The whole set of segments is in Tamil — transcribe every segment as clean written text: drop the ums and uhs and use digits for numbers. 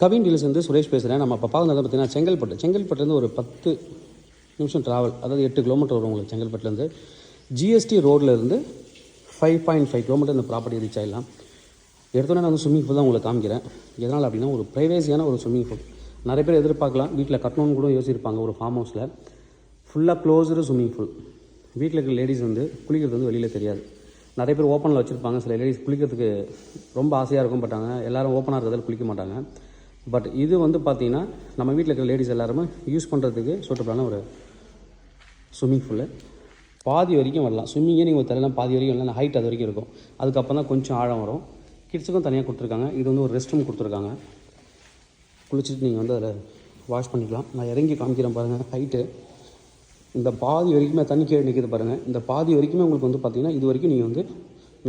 கவின் டீல்ஸ் வந்து சுரேஷ் பேசுகிறேன். நம்ம இப்போ பார்க்குறது பார்த்தீங்கன்னா செங்கல்பட்டுலேருந்து ஒரு 10 நிமிஷம் ட்ராவல், அதாவது 8 கிலோமீட்டர் வரும் உங்களுக்கு செங்கல்பட்டுலேருந்து. ஜிஎஸ்டி ரோட்லேருந்து 5.5 கிலோமீட்டர் இந்த ப்ராப்பர்ட்டி ரீச் ஆகிடலாம். எடுத்தோன்னே நான் வந்து ஸ்விம்மிங் பூல் தான் உங்களுக்கு காமிக்கிறேன். எதனால் அப்படின்னா ஒரு ப்ரைவேசியான ஒரு ஸ்விம்மிங் பூல். நிறைய பேர் எதிர்பார்க்கலாம், வீட்டில் கட்டணும்னு கூட யோசிச்சிருப்பாங்க. ஒரு ஃபார்ம் ஹவுஸில் ஃபுல்லாக க்ளோஸ்டு ஸ்விம்மிங் பூல். வீட்டில் இருக்கிற லேடிஸ் வந்து குளிக்கிறது வந்து வெளியில் தெரியாது. நிறைய பேர் ஓப்பனில் வச்சுருப்பாங்க. சில லேடிஸ் குளிக்கிறதுக்கு ரொம்ப ஆசையாக இருக்கும், பட் எல்லோரும் ஓப்பனாக இருக்கிறதால குளிக்க மாட்டாங்க. பட் இது வந்து பார்த்திங்கன்னா நம்ம வீட்டில் இருக்கிற லேடிஸ் எல்லாருமே யூஸ் பண்ணுறதுக்கு சூட்டபிளான ஒரு ஸ்விம்மிங் பூலு. பாதி வரைக்கும் வரலாம். ஸ்விம்மிங்கே நீங்கள் தெரியலாம், பாதி வரைக்கும் வரலாம். ஹைட் அது வரைக்கும் இருக்கும். அதுக்கப்புறம் தான் கொஞ்சம் ஆழம் வரும். கிட்ஸுக்கும் தனியாக கொடுத்துருக்காங்க. இது வந்து ஒரு ரெஸ்ட் ரூம் கொடுத்துருக்காங்க. குளிச்சுட்டு நீங்கள் வந்து அதில் வாஷ் பண்ணிக்கலாம். நான் இறங்கி காமிக்கிறேன் பாருங்கள். ஹைட்டு இந்த பாதி வரைக்குமே தண்ணி கீழே நிற்கிது பாருங்கள். இந்த பாதி வரைக்குமே உங்களுக்கு வந்து பார்த்திங்கன்னா இது வரைக்கும் நீங்கள் வந்து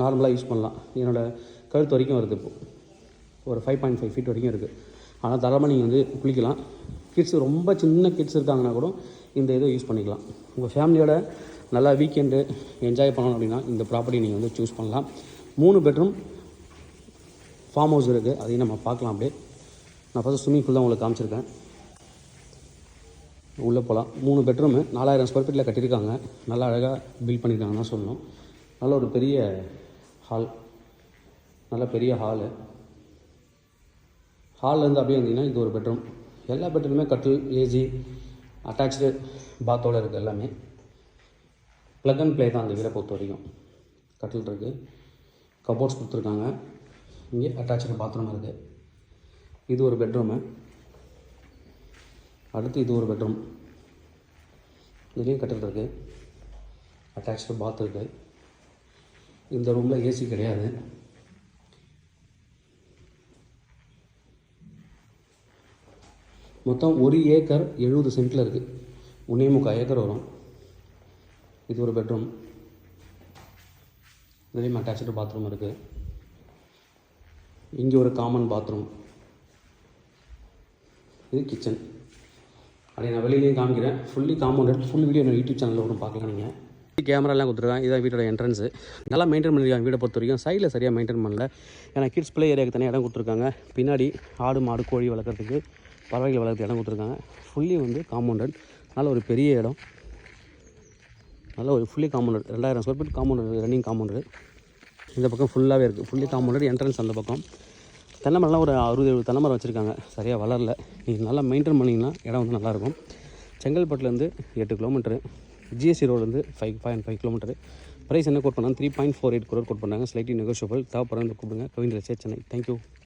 நார்மலாக யூஸ் பண்ணலாம். என்னோடய கழுத்து வரைக்கும் வருது. இப்போது ஒரு 5.5 ஃபீட் வரைக்கும் இருக்குது. ஆனால் தாராளமாக நீங்கள் வந்து குளிக்கலாம். கிட்ஸ் ரொம்ப சின்ன கிட்ஸ் இருக்காங்கன்னா கூட இந்த இதை யூஸ் பண்ணிக்கலாம். உங்கள் ஃபேமிலியோட நல்லா வீக்கெண்டு என்ஜாய் பண்ணணும் அப்படின்னா இந்த ப்ராப்பர்ட்டி நீங்கள் வந்து சூஸ் பண்ணலாம். 3 பெட்ரூம் ஃபார்ம் ஹவுஸ் இருக்குது. அதையும் நம்ம பார்க்கலாம். அப்படியே நான் ஃபஸ்ட்டு ஸ்விம்மிங் பூல் தான் உங்களுக்கு காமிச்சிருக்கேன். உள்ளே போகலாம். 3 பெட்ரூமு 4000 ஸ்கொயர் ஃபீட்டில் கட்டியிருக்காங்க. நல்லா அழகாக பில்ட் பண்ணியிருக்காங்கன்னு தான் சொல்லணும். நல்ல ஒரு பெரிய ஹால், நல்ல பெரிய ஹால்லேருந்து அப்படியே வந்தீங்கன்னா இது ஒரு பெட்ரூம். எல்லா பெட்ரூமே கட்டில், ஏசி, அட்டாச்சு பாத்தோடு இருக்குது. எல்லாமே ப்ளக் அண்ட் ப்ளே தான் அந்த வீடை பொறுத்த வரைக்கும். கட்டில் இருக்குது, கபோர்ட்ஸ் கொடுத்துருக்காங்க. இங்கே அட்டாச்சு பாத்ரூம் இருக்குது. இது ஒரு பெட்ரூமு. அடுத்து இது ஒரு பெட்ரூம். இதுலேயும் கட்டில் இருக்குது, அட்டாச்சு பாத் இருக்குது. இந்த ரூமில் ஏசி கிடையாது. மொத்தம் 1 ஏக்கர் 70 சென்ட்டில் இருக்குது. 1.25 ஏக்கர் வரும். இது ஒரு பெட்ரூம். இதுலேயும் அட்டாச்சு பாத்ரூம் இருக்குது. இங்கே ஒரு காமன் பாத்ரூம். இது கிச்சன். அப்படியே நான் வெளியிலையும் காமிக்கிறேன். Fully compounded. ஃபுல் வீடியோ என்னோட யூடியூப் சேனலில் ஒன்று பார்க்கலாம். நீங்கள் கேமராலாம் கொடுத்துருக்காங்க. இதான் வீட்டோட என்ட்ரன்ஸு. நல்லா மெயின்டைன் பண்ணியிருக்காங்க. வீடை பொறுத்த வரைக்கும் சைடில் சரியாக மெயின்டைன் பண்ணல. ஏன்னா கிட்ஸ் ப்ளே ஏரியாவுக்கு தனியாக இடம் கொடுத்துருக்காங்க. பின்னாடி ஆடு மாடு கோழி வளர்க்குறதுக்கு, பறவைகள் வளர்க்குற இடம் கொடுத்துருக்காங்க. ஃபுல்லி வந்து காம்பவுண்டட். நல்ல ஒரு பெரிய இடம். நல்ல ஒரு fully compounded. 2000 square feet compounded, running compounded. இந்த பக்கம் ஃபுல்லாகவே இருக்குது. Fully compounded. என்ட்ரன்ஸ் அந்த பக்கம். தென்னை மரம்லாம் ஒரு 60-70 தென்னை மரம் வச்சுருக்காங்க. சரியாக வளரல. நீங்கள் நல்லா மெயின்டைன் பண்ணிங்கன்னா இடம் வந்து நல்லாயிருக்கும். செங்கல்பட்டுலேருந்து 8 கிலோமீட்டரு. ஜிஎஸ்டி ரோட்லேருந்து 5.5 கிலோமீட்டரு. ப்ரைஸ் என்ன கோட் பண்ணாங்க? 3.48 crore கோட் பண்ணாங்க. Slightly negotiable. தேவைப்படுறவங்க கூப்பிடுங்க. கவின் டீல்ஸ், சென்னை. தேங்க்யூ.